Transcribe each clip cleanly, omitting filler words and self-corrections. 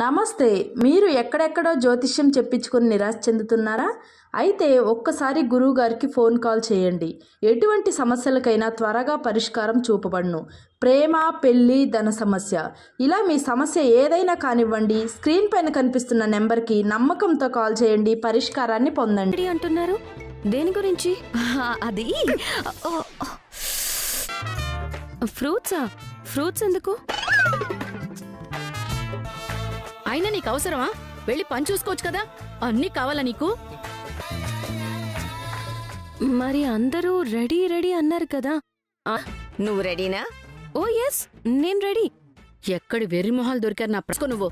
నమస్తే. మీరు ఎక్కడెక్కడో జ్యోతిష్యం చెప్పించుకొని నిరాశ చెందుతున్నారా? అయితే ఒక్కసారి గురువుగారికి ఫోన్ కాల్ చేయండి. ఎటువంటి సమస్యలకైనా త్వరగా పరిష్కారం చూపబడును. ప్రేమ, పెళ్లి, ధన సమస్య, ఇలా మీ సమస్య ఏదైనా కానివ్వండి, స్క్రీన్ పైన కనిపిస్తున్న నెంబర్కి నమ్మకంతో కాల్ చేయండి, పరిష్కారాన్ని పొందండి అంటున్నారు. దేని గురించి? అది ఫ్రూట్స్ ఎందుకు? అయినా నీకు అవసరమా? వెళ్ళి పని చూసుకోవచ్చు కదా. అన్నీ కావాలా నీకు? మరి అందరూ రెడీ రెడీ అన్నారు కదా. నువ్వు రెడీనా? ఓ ఎస్, నేను రెడీ. ఎక్కడి వెర్రి మొహాలు దొరికారు నా ప్రశ్న. నువ్వు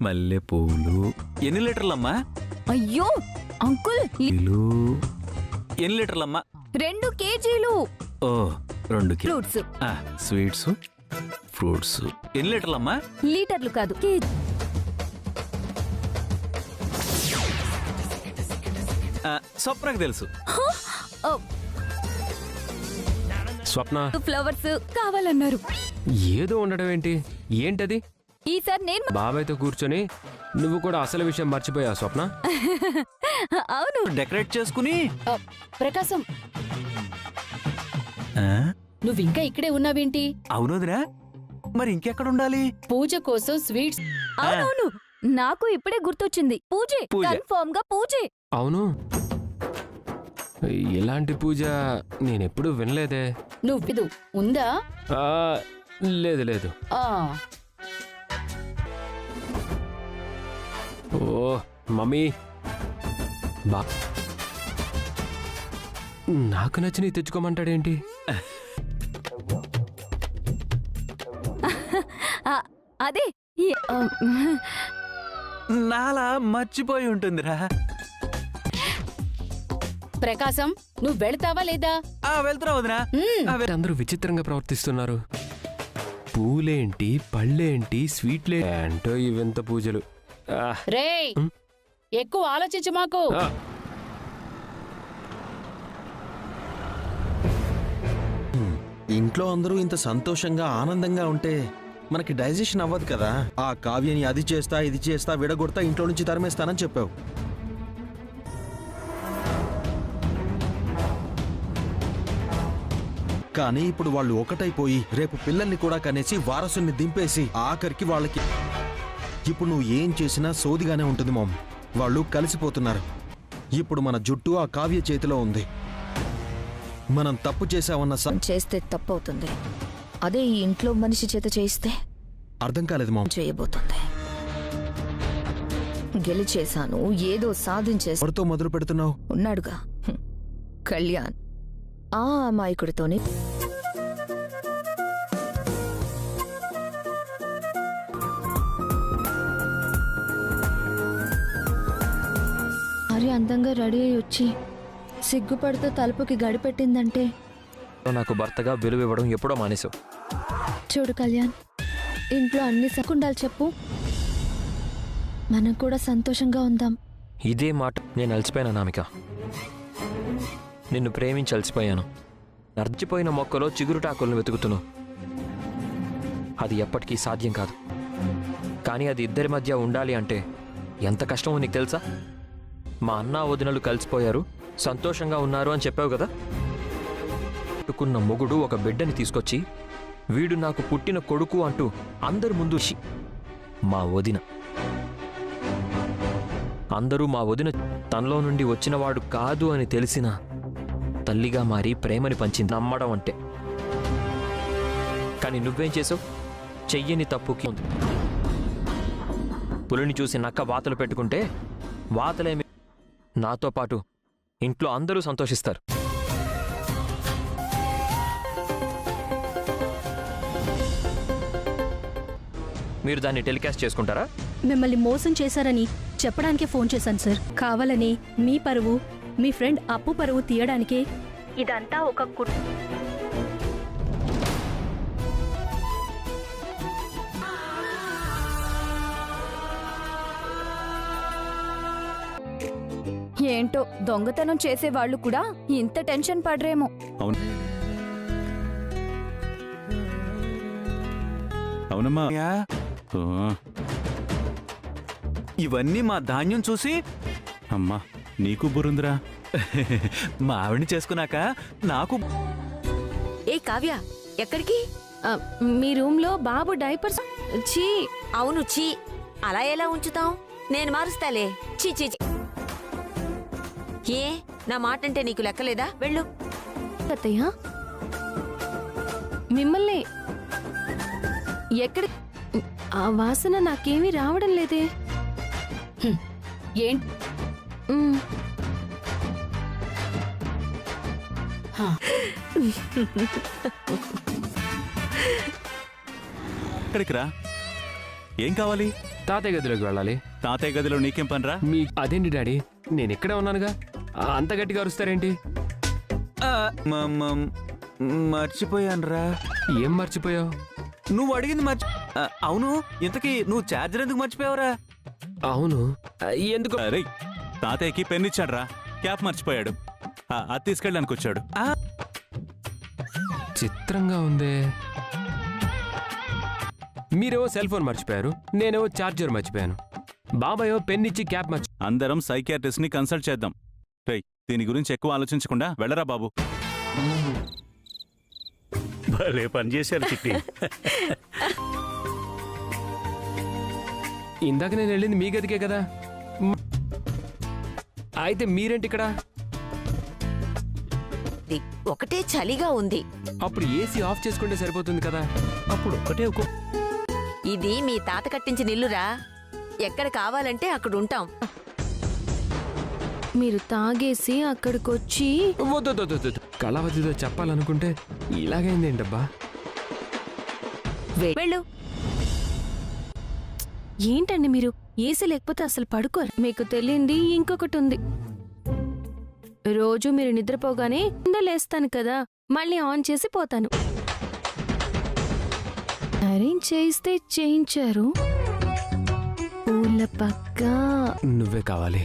మల్లె పూలు ఎన్ని లీటర్లమ్మా? అయ్యో అంకుల్, ఎన్ని లీటర్లమ్మా? 2 కేజీలు. ఓ 2 ఫ్రూట్స్. స్వీట్స్, ఫ్రూట్స్ ఎన్ని లీటర్లమ్మా? లీటర్లు కాదు, స్వప్నకు తెలుసు. స్వప్న, ఫ్లవర్స్ కావాలన్నారు. ఏదో ఉండడం ఏంటది? ఈసారి నేను బాబాయ్తో కూర్చొని నువ్వు కూడా అసలు విషయం మర్చిపోయా స్వప్న. అవును, డెకరేట్ చేసుకుని. ప్రకాశం, నువ్వింకా ఇక్కడే ఉన్నావేంటి? అవునదిరా, మరి ఇంకెక్కడ ఉండాలి? పూజ కోసం స్వీట్స్. అవునవును, నాకు ఇప్పుడే గుర్తొచ్చింది. పూజే, కన్ఫర్మ్ గా పూజే. అవును, ఇలాంటి పూజ నేనెప్పుడు వినలేదే. నువ్వు ఉందా? లేదు లేదు. ఓ మమ్మీ, నాకు నచ్చినవి తెచ్చుకోమంటాడేంటి? అదే నాలా మర్చిపోయి ఉంటుందిరా. ప్రకాశం, నువ్వు వెళ్తావా లేదా? వెళ్తున్నా వదినా. అందరూ విచిత్రంగా ప్రవర్తిస్తున్నారు. పూలేంటి, పళ్ళేంటి, స్వీట్లే ఏంటో ఈ వింత పూజలు. రేయ్, ఎక్కువ ఆలోచించు మాకు. ఇంట్లో అందరూ ఇంత సంతోషంగా ఆనందంగా ఉంటే మనకి డైజెషన్ అవ్వదు కదా. ఆ కావ్యని అది చేస్తా ఇది చేస్తా విడగొడతా ఇంట్లో నుంచి తరిమేస్తానని చెప్పావు. కానీ ఇప్పుడు వాళ్ళు ఒకటైపోయి రేపు పిల్లల్ని కూడా కనేసి వారసుని దింపేసి ఆఖరికి వాళ్ళకి ఇప్పుడు నువ్వు ఏం చేసినా సోదిగానే ఉంటుంది మామ్. వాళ్ళు కలిసిపోతున్నారు. ఇప్పుడు మన జుట్టు ఆ కావ్య చేతిలో ఉంది. మనం తప్పు చేసామన్న చేస్తే తప్పు అవుతుంది. అదే ఈ ఇంట్లో మనిషి చేత చేయిస్తే అర్థం కాలేదు మామ్. చేయబోతుంది. గెలిచేశాను, ఏదో సాధించేసి. ఎవరితో మొదలు పెడుతున్నావు? ఉన్నాడుగా కళ్యాణ్, ఆ అమాయకుడితోనే. మరి అందంగా రెడీ అయి వచ్చి సిగ్గుపడుతూ తలుపుకి గడిపెట్టిందంటే నాకు భర్తగా విలువ ఇవ్వడం ఎప్పుడో మానేశావు. చూడు కళ్యాణ్, ఇంట్లో అన్ని సకుండాలు చెప్పు, మనం కూడా సంతోషంగా ఉందాం. ఇదే మాట నేను అలసిపోయాను నామిక. నిన్ను ప్రేమించి అలసిపోయాను. నర్చిపోయిన మొక్కలో చిగురుటాకులను వెతుకుతున్నావు. అది ఎప్పటికీ సాధ్యం కాదు. కానీ అది ఇద్దరి మధ్య ఉండాలి అంటే ఎంత కష్టమో నీకు తెలుసా? మా అన్నా వదినలు కలిసిపోయారు, సంతోషంగా ఉన్నారు అని చెప్పావు కదా. పుట్టుకున్న మొగుడు ఒక బిడ్డని తీసుకొచ్చి వీడు నాకు పుట్టిన కొడుకు అంటూ అందరి ముందు మా వదిన, అందరూ మా వదిన తనలో నుండి వచ్చినవాడు కాదు అని తెలిసిన తల్లిగా మారి ప్రేమని పంచింది. నమ్మడం అంటే. కానీ నువ్వేం చేసావు? చెయ్యని తప్పుకి పులిని చూసి నక్క వాతలు పెట్టుకుంటే వాతలేమి, నాతో పాటు ఇంట్లో అందరూ సంతోషిస్తారు. మీరు దాన్ని టెలికాస్ట్ చేసుకుంటారా? మిమ్మల్ని మోసం చేశారని చెప్పడానికే ఫోన్ చేశాను సార్. కావాలని మీ పరువు, మీ ఫ్రెండ్ అప్పు పరువు తీయడానికే ఇదంతా ఒక ఏంటో దొంగతనం చేసేవాళ్ళు కూడా ఇంత టెన్షన్ పడరేమో. అవును అవునమ్మా. యా, ఓ, ఇవన్నీ మా ధాన్యం చూసి అమ్మా నీకు బురుందిరా. మా ఆవిడ్ని చేసుకున్నాక నాకు ఏ కావ్య, ఎక్కడికి? మీ రూమ్ లో బాబు డైపర్స్ చీ. అవును, చీ. అలా ఎలా ఉంచుతాం? నేను మారుస్తాలే. చీ చీ చీ. ఏ నా మాట అంటే నీకు లెక్కలేదా? వెళ్ళు. అత్తయ్య మిమ్మల్ని ఎక్కడ ఆ వాసన నాకేమీ రావడం లేదే. ఏంటి మ్, ఎక్కడికి రా? ఏం కావాలి? తాతయ్య గదిలోకి వెళ్ళాలి. తాతయ్య గదిలో నీకేం పనిరా? మీ అదేంటి డాడీ, నేను ఇక్కడే ఉన్నానుగా. అంత గట్టిగా అరుస్తారేంటి? మర్చిపోయానురా. ఏం మర్చిపోయావు? నువ్వు అడిగింది అవును, ఇంతకీ నువ్వు ఛార్జర్ ఎందుకు మర్చిపోయావురా? అవును, ఎందుకు? అరే తాతయ్యకి పెన్ ఇచ్చాడ్రా, క్యాప్ మర్చిపోయాడు. అది తీసుకెళ్ళడానికి వచ్చాడు. చిత్రంగా ఉందే. మీరేవో సెల్ ఫోన్ మర్చిపోయారు, నేనేవో ఛార్జర్ మర్చిపోయాను. బాబాయ్ పెన్ ఇచ్చి క్యాప్ మర్చి. అందరం సైకియాట్రిస్ట్ ని కన్సల్ట్ చేద్దాం. రేయ్, దీని గురించి ఎక్కువ ఆలోచించకుండా వెళ్ళరా బాబు. భలే పని చేశారు చిట్టి. ఇందాక నేను వెళ్ళింది మీ గదికే కదా. అయితే మీరేంటి ఇక్కడ? ఒకటే చలిగా ఉంది. అప్పుడు ఏసీ ఆఫ్ చేసుకుంటే సరిపోతుంది కదా. అప్పుడు ఒక్కటే ఇది మీ తాత కట్టించిన ఇల్లురా. ఎక్కడ కావాలంటే అక్కడ ఉంటాం. మీరు తాగేసి అక్కడికొచ్చి వద్దు, కళావతితో చెప్పాలనుకుంటే ఇలాగైందేంటబ్బా. వెళ్ళు. ఏంటండి మీరు ఏసీ లేకపోతే అసలు పడుకోరు. మీకు తెలియంది ఇంకొకటి ఉంది. రోజు మీరు నిద్రపోగానే లేస్తాను కదా, మళ్ళీ ఆన్ చేసి పోతాను. అరేంజ్ చేయిస్తే చేయించారు. పూల పక్క నువ్వే కావాలి.